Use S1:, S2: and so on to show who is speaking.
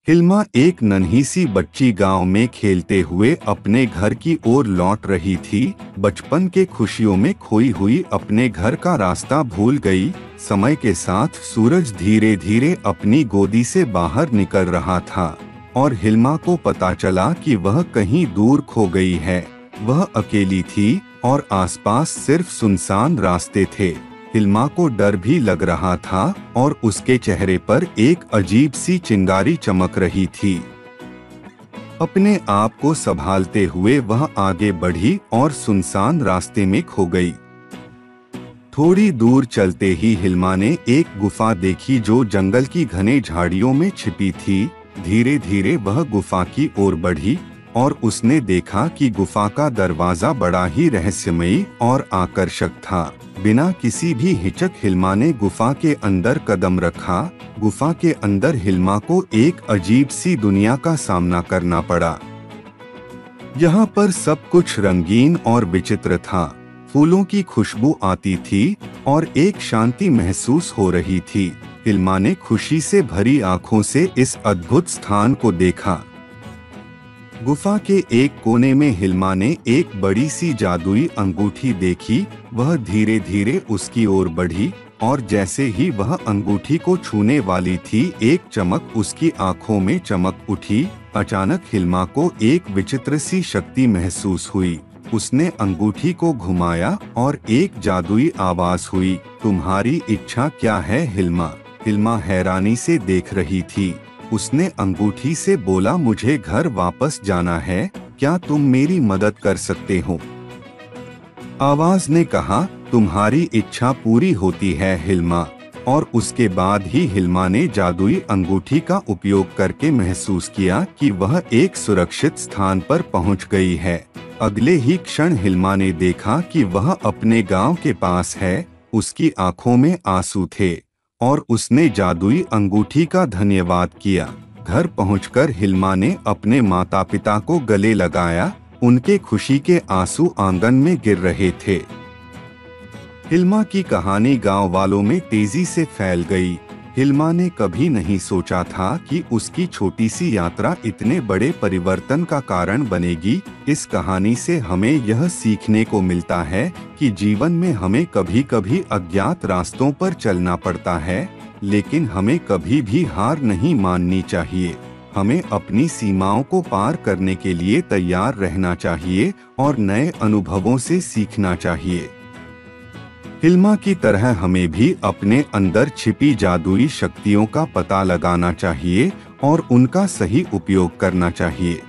S1: हिल्मा एक नन्ही सी बच्ची गांव में खेलते हुए अपने घर की ओर लौट रही थी। बचपन के खुशियों में खोई हुई अपने घर का रास्ता भूल गई। समय के साथ सूरज धीरे धीरे अपनी गोदी से बाहर निकल रहा था और हिल्मा को पता चला कि वह कहीं दूर खो गई है। वह अकेली थी और आसपास सिर्फ सुनसान रास्ते थे। हिल्मा को डर भी लग रहा था और उसके चेहरे पर एक अजीब सी चिंगारी चमक रही थी। अपने आप को संभालते हुए वह आगे बढ़ी और सुनसान रास्ते में खो गई। थोड़ी दूर चलते ही हिल्मा ने एक गुफा देखी जो जंगल की घने झाड़ियों में छिपी थी। धीरे धीरे वह गुफा की ओर बढ़ी और उसने देखा कि गुफा का दरवाजा बड़ा ही रहस्यमयी और आकर्षक था। बिना किसी भी हिचक हिल्मा ने गुफा के अंदर कदम रखा। गुफा के अंदर हिल्मा को एक अजीब सी दुनिया का सामना करना पड़ा। यहाँ पर सब कुछ रंगीन और विचित्र था। फूलों की खुशबू आती थी और एक शांति महसूस हो रही थी। हिल्मा ने खुशी से भरी आंखों से इस अद्भुत स्थान को देखा। गुफा के एक कोने में हिल्मा ने एक बड़ी सी जादुई अंगूठी देखी। वह धीरे धीरे उसकी ओर बढ़ी और जैसे ही वह अंगूठी को छूने वाली थी, एक चमक उसकी आंखों में चमक उठी। अचानक हिल्मा को एक विचित्र सी शक्ति महसूस हुई। उसने अंगूठी को घुमाया और एक जादुई आवाज हुई, तुम्हारी इच्छा क्या है हिल्मा? हिल्मा हैरानी से देख रही थी। उसने अंगूठी से बोला, मुझे घर वापस जाना है, क्या तुम मेरी मदद कर सकते हो? आवाज ने कहा, तुम्हारी इच्छा पूरी होती है हिल्मा। और उसके बाद ही हिल्मा ने जादुई अंगूठी का उपयोग करके महसूस किया कि वह एक सुरक्षित स्थान पर पहुंच गई है। अगले ही क्षण हिल्मा ने देखा कि वह अपने गांव के पास है। उसकी आंखों में आंसू थे और उसने जादुई अंगूठी का धन्यवाद किया। घर पहुंचकर हिल्मा ने अपने माता पिता को गले लगाया। उनके खुशी के आंसू आंगन में गिर रहे थे। हिल्मा की कहानी गांव वालों में तेजी से फैल गई। हिल्मा ने कभी नहीं सोचा था कि उसकी छोटी सी यात्रा इतने बड़े परिवर्तन का कारण बनेगी। इस कहानी से हमें यह सीखने को मिलता है कि जीवन में हमें कभी कभी अज्ञात रास्तों पर चलना पड़ता है, लेकिन हमें कभी भी हार नहीं माननी चाहिए। हमें अपनी सीमाओं को पार करने के लिए तैयार रहना चाहिए और नए अनुभवों से सीखना चाहिए। हिल्मा की तरह हमें भी अपने अंदर छिपी जादुई शक्तियों का पता लगाना चाहिए और उनका सही उपयोग करना चाहिए।